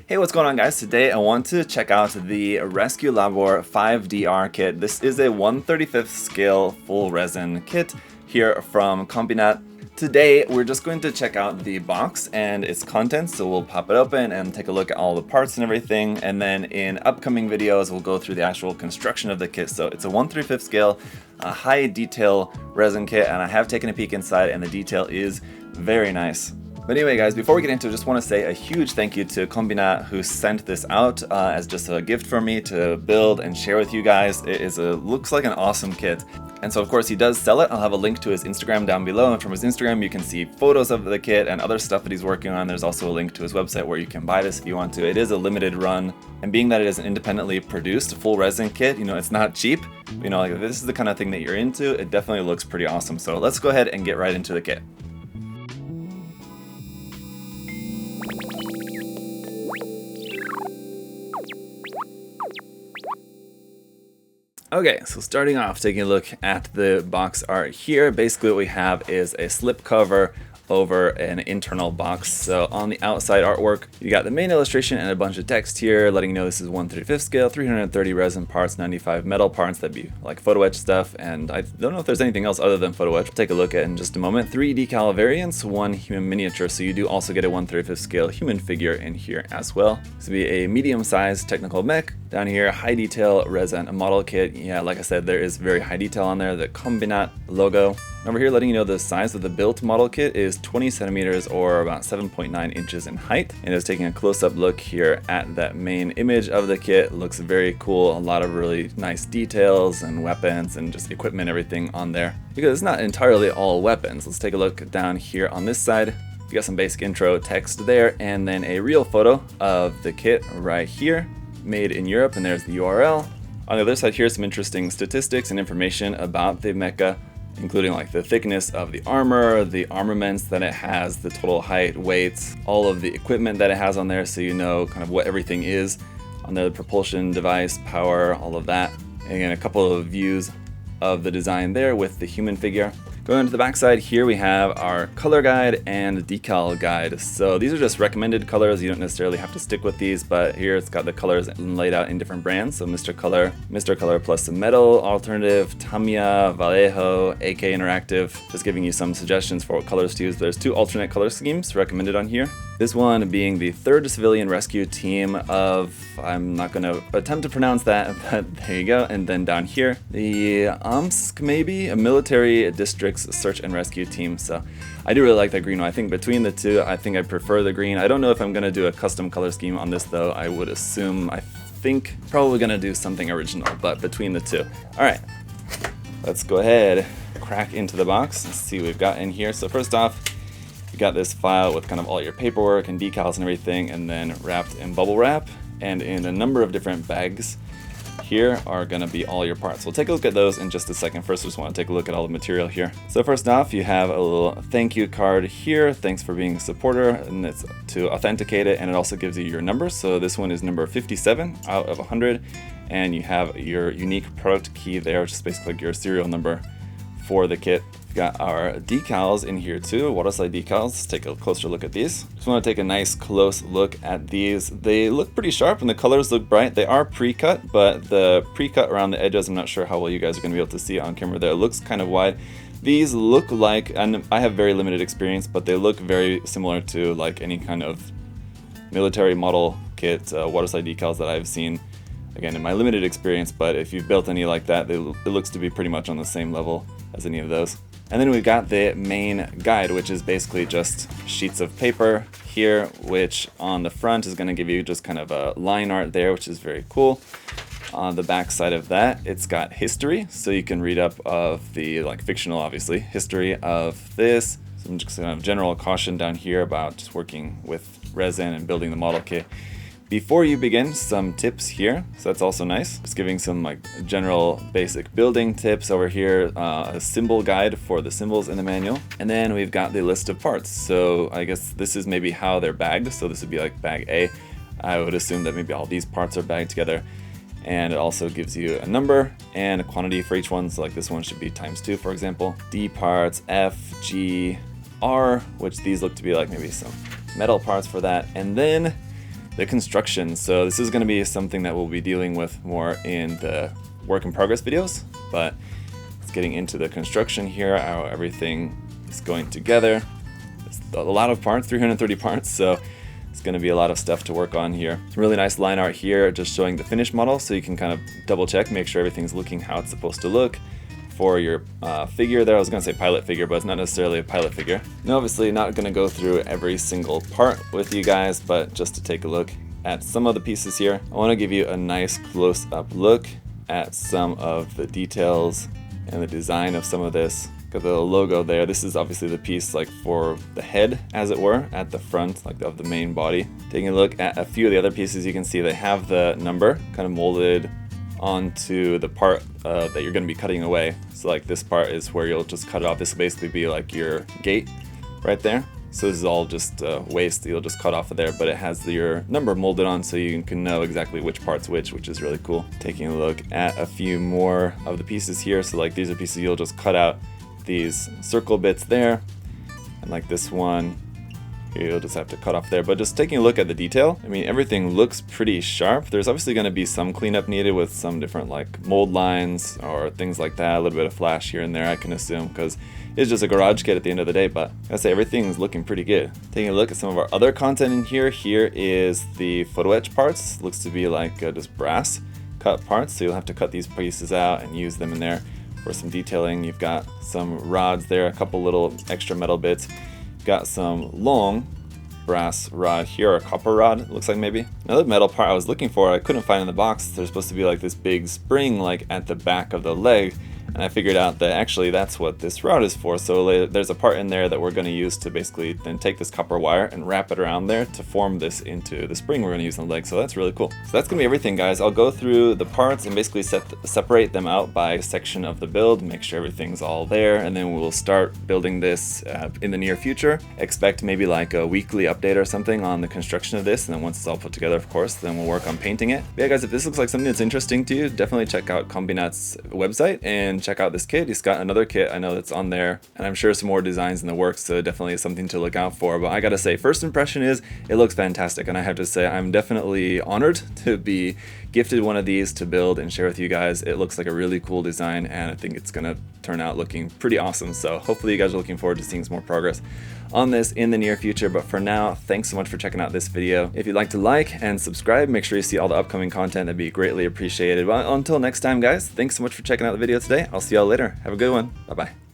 Hey, what's going on, guys? Today I want to check out the Rescue Labor 5DR kit. This is a 1/35th scale full resin kit here from KOMBINAT. Today we're just going to check out the box and its contents, so we'll pop it open and take a look at all the parts and everything, and then in upcoming videos we'll go through the actual construction of the kit. So it's a 1/35th scale, high detail resin kit, and I have taken a peek inside and the detail is very nice. But anyway, guys, before we get into it, I just want to say a huge thank you to KOMBINAT who sent this out as just a gift for me to build and share with you guys. It is looks like an awesome kit. And so of course he does sell it. I'll have a link to his Instagram down below, and from his Instagram you can see photos of the kit and other stuff that he's working on. There's also a link to his website where you can buy this if you want to. It is a limited run, and being that it is an independently produced full resin kit, it's not cheap. Like if this is the kind of thing that you're into, it definitely looks pretty awesome. So let's go ahead and get right into the kit. Okay, so starting off, taking a look at the box art here, basically what we have is a slip cover over an internal box. So on the outside artwork, you got the main illustration and a bunch of text here letting you know this is 1/35th scale, 330 resin parts, 95 metal parts. That'd be like photo etch stuff, and I don't know if there's anything else other than photo etch. We'll take a look at in just a moment. 3 decal variants, 1 human miniature, so you do also get a 1/35th scale human figure in here as well. This would be a medium-sized technical mech. Down here, high detail resin model kit. Yeah, like I said, there is very high detail on there, the KOMBINAT logo. Over here, letting you know the size of the built model kit is 20 centimeters or about 7.9 inches in height. And it's taking a close-up look here at that main image of the kit. Looks very cool. A lot of really nice details and weapons and just equipment, everything on there. Because it's not entirely all weapons. Let's take a look down here on this side. You got some basic intro text there, and then a real photo of the kit right here, made in Europe, and there's the URL. On the other side here, some interesting statistics and information about the Mecha, including like the thickness of the armor, the armaments that it has, the total height, weights, all of the equipment that it has on there, so you know kind of what everything is on there, the propulsion device, power, all of that. And again, a couple of views of the design there with the human figure. Going on to the back side here, we have our color guide and decal guide. So these are just recommended colors. You don't necessarily have to stick with these, but here it's got the colors laid out in different brands. So Mr. Color plus the metal alternative, Tamiya, Vallejo, AK Interactive, just giving you some suggestions for what colors to use. There's 2 alternate color schemes recommended on here. This one being the 3rd Civilian Rescue Team of, I'm not going to attempt to pronounce that, but there you go. And then down here, the Omsk, maybe, a Military Districts Search and Rescue Team. So I do really like that green one. I think between the two, I think I prefer the green. I don't know if I'm going to do a custom color scheme on this though. I would assume, I think probably going to do something original, but between the two. All right, let's go ahead, crack into the box and see what we've got in here. So first off, you got this file with kind of all your paperwork and decals and everything, and then wrapped in bubble wrap and in a number of different bags. Here are going to be all your parts. We'll take a look at those in just a second. First, I just want to take a look at all the material here. So first off, you have a little thank you card here. Thanks for being a supporter, and it's to authenticate it, and it also gives you your number. So this one is number 57 out of 100, and you have your unique product key there, which is basically like your serial number for the kit. We've got our decals in here too, waterslide decals. Let's take a closer look at these. Just want to take a nice close look at these. They look pretty sharp and the colors look bright. They are pre-cut, but the pre-cut around the edges, I'm not sure how well you guys are going to be able to see it on camera there. It looks kind of wide. These look like, and I have very limited experience, but they look very similar to like any kind of military model kit, waterslide decals that I've seen. Again, in my limited experience, but if you've built any like that, it looks to be pretty much on the same level as any of those. And then we've got the main guide, which is basically just sheets of paper here, which on the front is going to give you just kind of a line art there, which is very cool. On the back side of that, it's got history, so you can read up of the fictional, obviously, history of this. Some just kind of general caution down here about just working with resin and building the model kit. Before you begin, some tips here, so that's also nice. Just giving some general basic building tips over here, a symbol guide for the symbols in the manual, and then we've got the list of parts. So I guess this is maybe how they're bagged, so this would be like bag A. I would assume that maybe all these parts are bagged together, and it also gives you a number and a quantity for each one, so like this one should be ×2, for example. D parts, F, G, R, which these look to be like maybe some metal parts for that, and then the construction. So this is going to be something that we'll be dealing with more in the work in progress videos, but it's getting into the construction here, how everything is going together. It's a lot of parts, 330 parts, so it's going to be a lot of stuff to work on here. Really nice line art here, just showing the finished model, so you can kind of double check, make sure everything's looking how it's supposed to look. For your figure there, I was going to say pilot figure, but it's not necessarily a pilot figure. Now, obviously not going to go through every single part with you guys, but just to take a look at some of the pieces here, I want to give you a nice close-up look at some of the details and the design of some of this. Got the logo there. This is obviously the piece like for the head, as it were, at the front, like of the main body. Taking a look at a few of the other pieces, you can see they have the number kind of molded onto the part that you're going to be cutting away. So like this part is where you'll just cut it off. This will basically be like your gate right there. So this is all just waste that you'll just cut off of there, but it has your number molded on so you can know exactly which part's which is really cool. Taking a look at a few more of the pieces here. So like these are pieces you'll just cut out these circle bits there, and like this one you'll just have to cut off there. But just taking a look at the detail, I mean, everything looks pretty sharp. There's obviously going to be some cleanup needed with some different like mold lines or things like that, a little bit of flash here and there, I can assume, because it's just a garage kit at the end of the day. But I say everything's looking pretty good. Taking a look at some of our other content in here, here is the photo etch parts. Looks to be like just brass cut parts, so you'll have to cut these pieces out and use them in there for some detailing. You've got some rods there, a couple little extra metal bits. Got some long brass rod here, or copper rod, it looks like maybe. Another metal part I was looking for, I couldn't find in the box. There's supposed to be like this big spring like at the back of the leg, and I figured out that actually that's what this rod is for. So there's a part in there that we're going to use to basically then take this copper wire and wrap it around there to form this into the spring we're going to use on the leg. So that's really cool. So that's going to be everything, guys. I'll go through the parts and basically separate them out by section of the build, make sure everything's all there, and then we'll start building this in the near future. Expect maybe like a weekly update or something on the construction of this, and then once it's all put together, of course, then we'll work on painting it. But yeah, guys, if this looks like something that's interesting to you, definitely check out KOMBINAT's website and check out this kit. He's got another kit I know that's on there, and I'm sure some more designs in the works, so definitely is something to look out for. But I gotta say, first impression is it looks fantastic, and I have to say I'm definitely honored to be gifted one of these to build and share with you guys. It looks like a really cool design, and I think it's gonna turn out looking pretty awesome. So hopefully you guys are looking forward to seeing some more progress on this in the near future. But for now, thanks so much for checking out this video. If you'd like to like and subscribe, make sure you see all the upcoming content. That'd be greatly appreciated. Well, until next time, guys, thanks so much for checking out the video today. I'll see y'all later. Have a good one. Bye-bye.